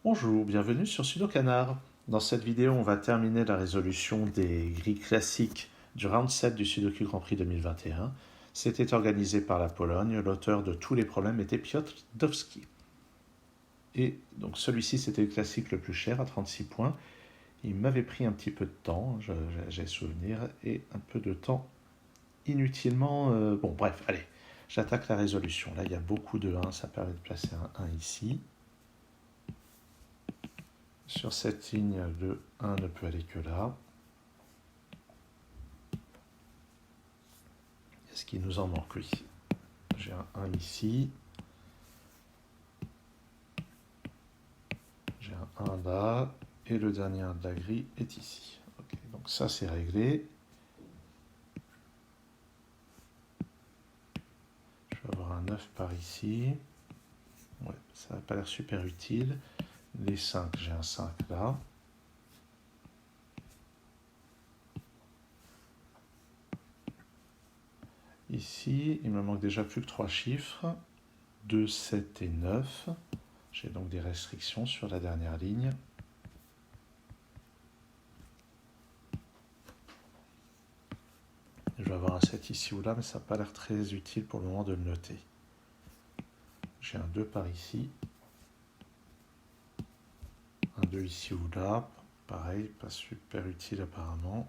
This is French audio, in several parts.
Bonjour, bienvenue sur Sudokanar. Dans cette vidéo, on va terminer la résolution des grilles classiques du round 7 du Sudoku Grand Prix 2021. C'était organisé par la Pologne. L'auteur de tous les problèmes était Piotr Dowski. Et donc celui-ci, c'était le classique le plus cher à 36 points. Il m'avait pris un petit peu de temps, j'ai souvenir, et un peu de temps inutilement. Bon, bref, allez, j'attaque la résolution. Là, il y a beaucoup de 1, ça permet de placer un 1 ici. Sur cette ligne, le 1 ne peut aller que là. Est-ce qu'il nous en manque? Oui. J'ai un 1 ici. J'ai un 1 là. Et le dernier 1 de la grille est ici. Okay, donc ça, c'est réglé. Je vais avoir un 9 par ici. Ouais, ça n'a pas l'air super utile. Les 5, j'ai un 5 là. Ici, il me manque déjà plus que 3 chiffres. 2, 7 et 9. J'ai donc des restrictions sur la dernière ligne. Je vais avoir un 7 ici ou là, mais ça n'a pas l'air très utile pour le moment de le noter. J'ai un 2 par ici. Un 2 ici ou là. Pareil, pas super utile apparemment.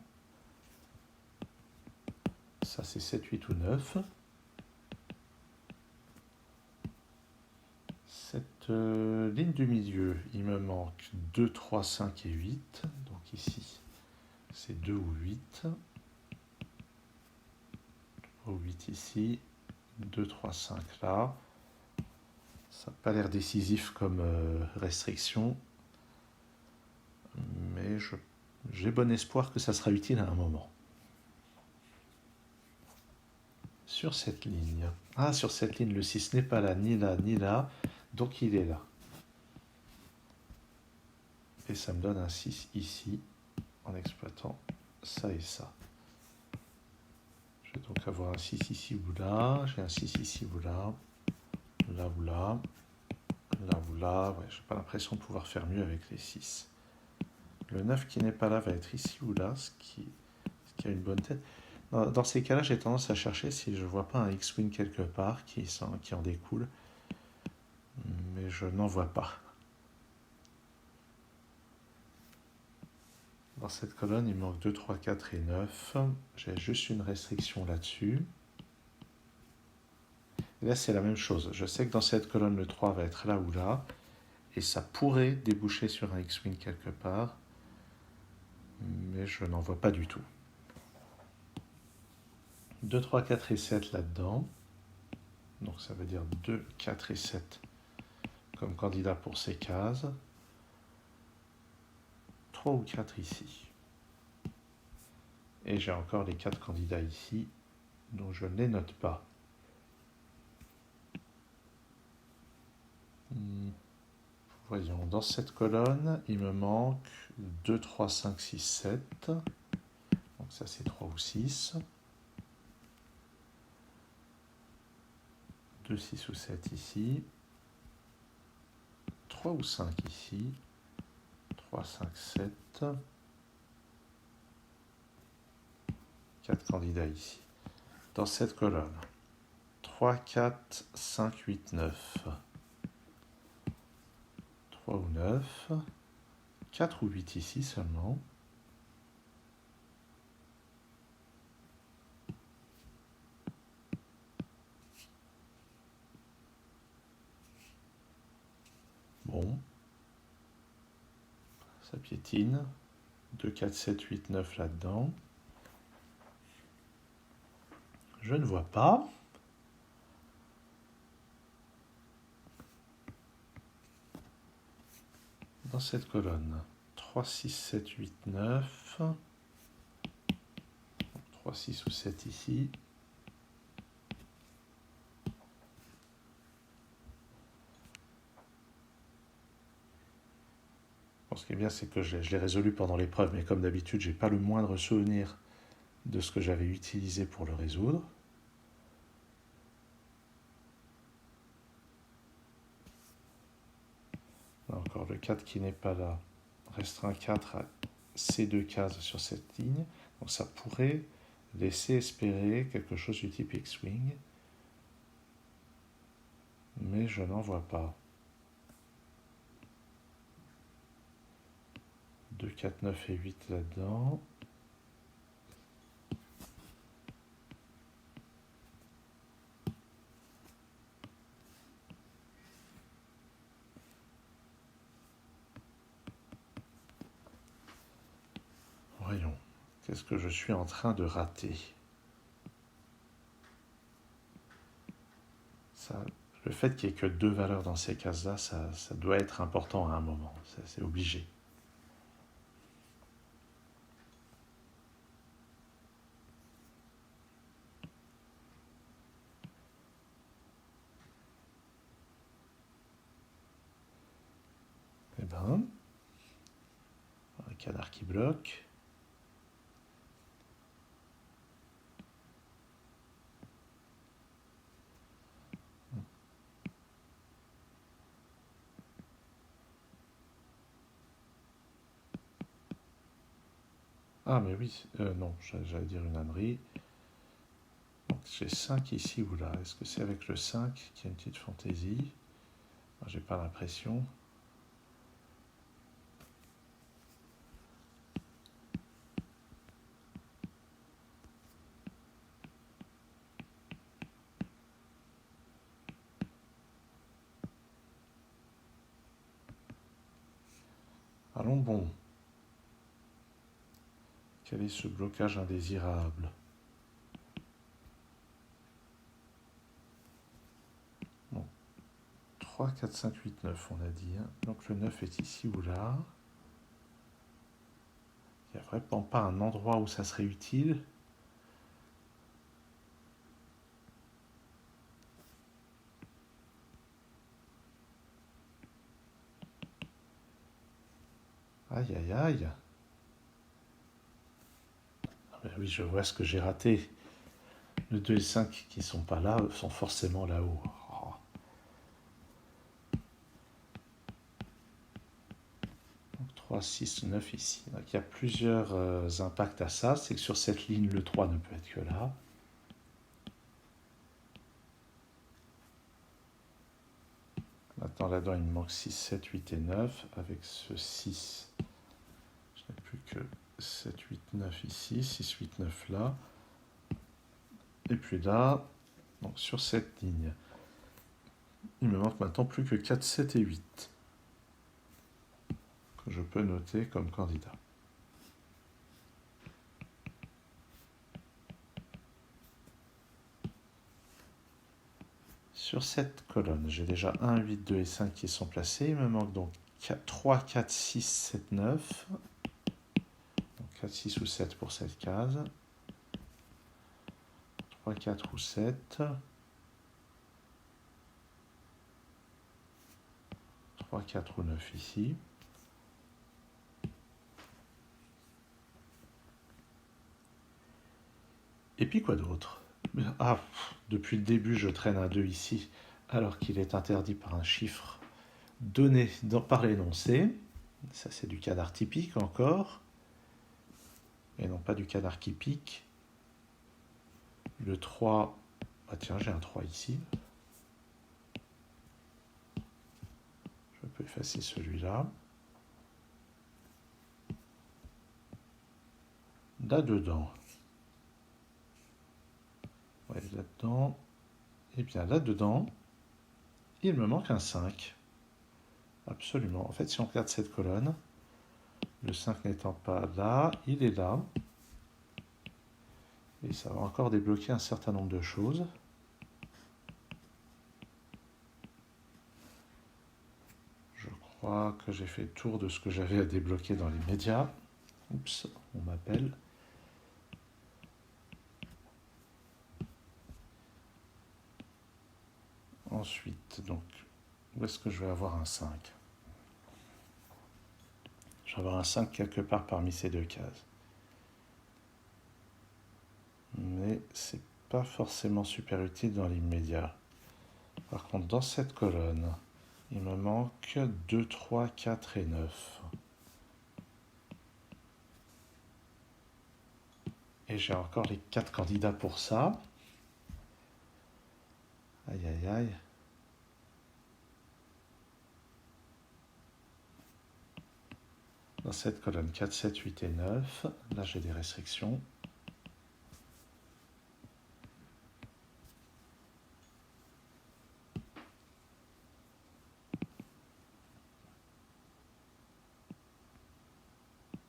Ça, c'est 7, 8 ou 9. Cette ligne du milieu, il me manque 2, 3, 5 et 8. Donc ici, c'est 2 ou 8. 3 ou 8 ici. 2, 3, 5 là. Ça n'a pas l'air décisif comme restriction. Mais j'ai bon espoir que ça sera utile à un moment. Sur cette ligne. Ah, sur cette ligne, le 6 n'est pas là, ni là, ni là. Donc il est là. Et ça me donne un 6 ici, en exploitant ça et ça. Je vais donc avoir un 6 ici ou là. J'ai un 6 ici ou là. Là ou là. Là ou là. Ouais, j'ai pas l'impression de pouvoir faire mieux avec les 6. Le 9 qui n'est pas là va être ici ou là, ce qui a une bonne tête. Dans ces cas-là, j'ai tendance à chercher si je ne vois pas un X-Wing quelque part qui en découle. Mais je n'en vois pas. Dans cette colonne, il manque 2, 3, 4 et 9. J'ai juste une restriction là-dessus. Et là, c'est la même chose. Je sais que dans cette colonne, le 3 va être là ou là. Et ça pourrait déboucher sur un X-Wing quelque part. Mais je n'en vois pas du tout. 2, 3, 4 et 7 là-dedans. Donc ça veut dire 2, 4 et 7 comme candidat pour ces cases. 3 ou 4 ici. Et j'ai encore les 4 candidats ici, dont je ne les note pas. Voyons, dans cette colonne, il me manque 2, 3, 5, 6, 7. Donc ça, c'est 3 ou 6. 2, 6 ou 7 ici. 3 ou 5 ici. 3, 5, 7. 4 candidats ici. Dans cette colonne, 3, 4, 5, 8, 9. 3 ou 9. 4 ou 8 ici seulement. Bon. Ça piétine. 2, 4, 7, 8, 9 là-dedans. Je ne vois pas. Dans cette colonne, 3, 6, 7, 8, 9. 3, 6 ou 7 ici. Bon, ce qui est bien, c'est que je l'ai résolu pendant l'épreuve, mais comme d'habitude, je n'ai pas le moindre souvenir de ce que j'avais utilisé pour le résoudre. Là encore, le 4 qui n'est pas là restreint 4 à ces deux cases sur cette ligne. Donc ça pourrait laisser espérer quelque chose du type X-Wing. Mais je n'en vois pas. 2, 4, 9 et 8 là-dedans. Voyons, qu'est-ce que je suis en train de rater? Ça, le fait qu'il n'y ait que deux valeurs dans ces cases-là, ça doit être important à un moment. C'est obligé. Eh ben, un canard qui bloque. Ah, mais oui, non, j'allais dire une ânerie. Donc j'ai 5 ici ou là. Est-ce que c'est avec le 5 qu'il y a une petite fantaisie? J'ai pas l'impression. Allons bon. Quel est ce blocage indésirable? Bon. 3, 4, 5, 8, 9, on a dit. Hein. Donc le 9 est ici ou là. Il n'y a vraiment pas un endroit où ça serait utile. Aïe, aïe, aïe. Ah ben oui, je vois ce que j'ai raté. Le 2 et 5 qui ne sont pas là sont forcément là-haut. Oh. Donc 3, 6, 9 ici. Donc il y a plusieurs impacts à ça. C'est que sur cette ligne, le 3 ne peut être que là. Maintenant, là-dedans, il me manque 6, 7, 8 et 9. Avec ce 6, je n'ai plus que 7, 8, 9 ici. 6, 8, 9 là. Et puis là, donc sur cette ligne, il me manque maintenant plus que 4, 7 et 8. Que je peux noter comme candidat. Sur cette colonne, j'ai déjà 1, 8, 2 et 5 qui sont placés. Il me manque donc 3, 4, 6, 7, 9. Donc 4, 6 ou 7 pour cette case. 3, 4 ou 7. 3, 4 ou 9 ici. Et puis quoi d'autre? Ah, depuis le début, je traîne un 2 ici, alors qu'il est interdit par un chiffre donné par l'énoncé. Ça, c'est du canard typique encore. Et non pas du canard qui pique. Le 3, ah tiens, j'ai un 3 ici. Je peux effacer celui-là. Là-dedans. Ouais, là-dedans. Et bien là-dedans, il me manque un 5. Absolument. En fait, si on regarde cette colonne, le 5 n'étant pas là, il est là. Et ça va encore débloquer un certain nombre de choses. Je crois que j'ai fait le tour de ce que j'avais à débloquer dans les médias. Oups, on m'appelle. Ensuite, donc, où est-ce que je vais avoir un 5? Je vais avoir un 5 quelque part parmi ces deux cases. Mais c'est pas forcément super utile dans l'immédiat. Par contre, dans cette colonne, Il me manque 2, 3, 4 et 9. Et j'ai encore les 4 candidats pour ça. Aïe, aïe, aïe. Dans cette colonne 4, 7, 8 et 9, là j'ai des restrictions.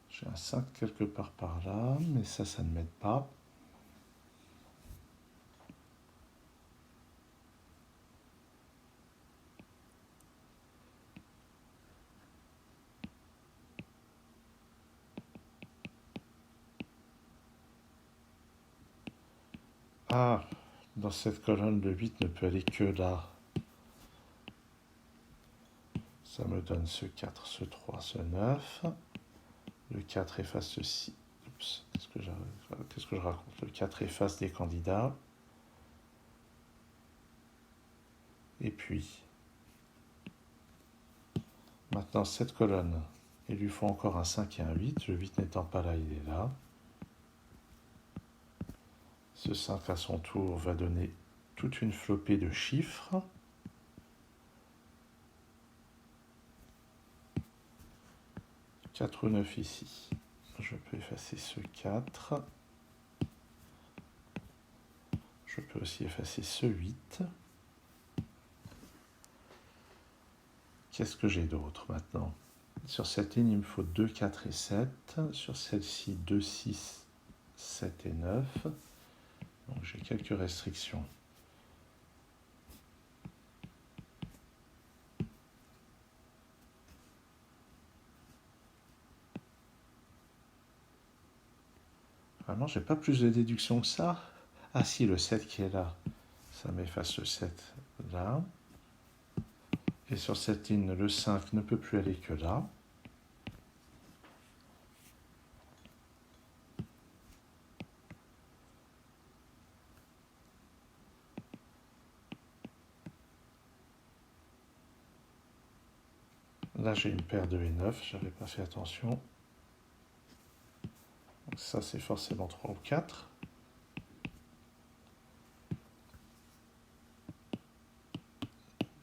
J'ai un 5 quelque part par là, mais ça ne m'aide pas. Ah, dans cette colonne, le 8 ne peut aller que là. Ça me donne ce 4, ce 3, ce 9. Le 4 efface ceci. Oups, qu'est-ce que je raconte? Le 4 efface des candidats. Et puis, maintenant cette colonne, il lui faut encore un 5 et un 8. Le 8 n'étant pas là, il est là. Ce 5 à son tour va donner toute une flopée de chiffres. « 4 ou 9 ici. Je peux effacer ce 4. Je peux aussi effacer ce 8. Qu'est-ce que j'ai d'autre maintenant? Sur cette ligne, il me faut 2, 4 et 7. Sur celle-ci, 2, 6, 7 et 9. Donc j'ai quelques restrictions. Vraiment, j'ai pas plus de déduction que ça. Ah si, le 7 qui est là. Ça m'efface le 7 là. Et sur cette ligne, le 5 ne peut plus aller que là. Là, j'ai une paire 2 et 9, j'avais pas fait attention. Donc ça, c'est forcément 3 ou 4.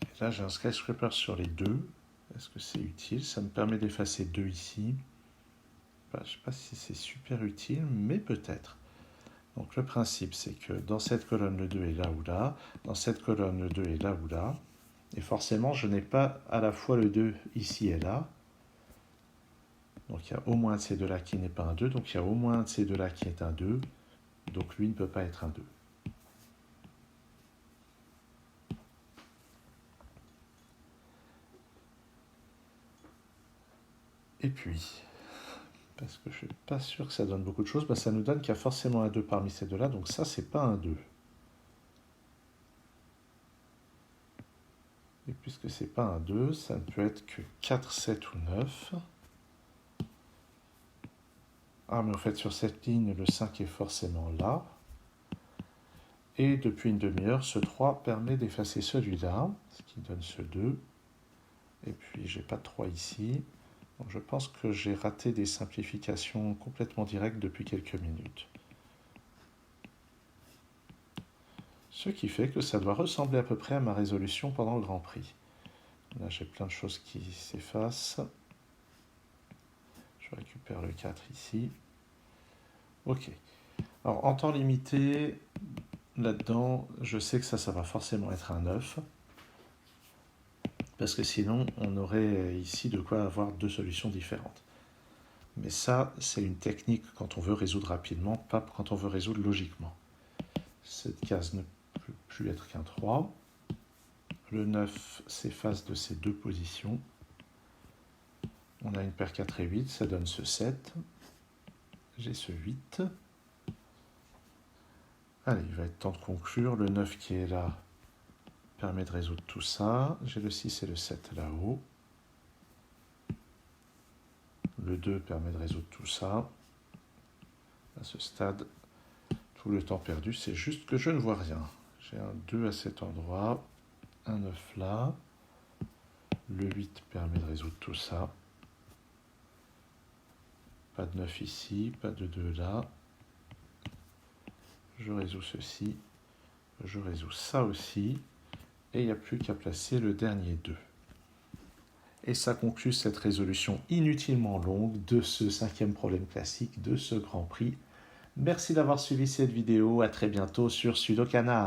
Et là, j'ai un skyscraper sur les deux. Est-ce que c'est utile? Ça me permet d'effacer 2 ici. Je ne sais pas si c'est super utile, mais peut-être. Donc le principe, c'est que dans cette colonne, le 2 est là ou là. Dans cette colonne, le 2 est là ou là. Et forcément, je n'ai pas à la fois le 2 ici et là. Donc il y a au moins un de ces deux-là qui n'est pas un 2. Donc il y a au moins un de ces deux-là qui est un 2. Donc lui ne peut pas être un 2. Et puis, parce que je ne suis pas sûr que ça donne beaucoup de choses, ça nous donne qu'il y a forcément un 2 parmi ces deux-là. Donc ça, c'est pas un 2. Et puisque c'est pas un 2, ça ne peut être que 4, 7 ou 9. Ah, mais en fait, sur cette ligne, le 5 est forcément là. Et depuis une demi-heure, ce 3 permet d'effacer celui-là, ce qui donne ce 2. Et puis, j'ai pas de 3 ici. Donc, je pense que j'ai raté des simplifications complètement directes depuis quelques minutes. Ce qui fait que ça doit ressembler à peu près à ma résolution pendant le Grand Prix. Là, j'ai plein de choses qui s'effacent. Je récupère le 4 ici. Ok. Alors, en temps limité, là-dedans, je sais que ça va forcément être un 9. Parce que sinon, on aurait ici de quoi avoir deux solutions différentes. Mais ça, c'est une technique quand on veut résoudre rapidement, pas quand on veut résoudre logiquement. Cette case ne peut plus être qu'un 3. Le 9 s'efface de ces deux positions. On a une paire 4 et 8, ça donne ce 7. J'ai ce 8. Allez, il va être temps de conclure. Le 9 qui est là permet de résoudre tout ça. J'ai le 6 et le 7 là-haut. Le 2 permet de résoudre tout ça. À ce stade, tout le temps perdu, c'est juste que je ne vois rien. J'ai un 2 à cet endroit, un 9 là. Le 8 permet de résoudre tout ça. Pas de 9 ici, pas de 2 là. Je résous ceci. Je résous ça aussi. Et il n'y a plus qu'à placer le dernier 2. Et ça conclut cette résolution inutilement longue de ce 5e problème classique de ce Grand Prix. Merci d'avoir suivi cette vidéo. À très bientôt sur Sudokanar.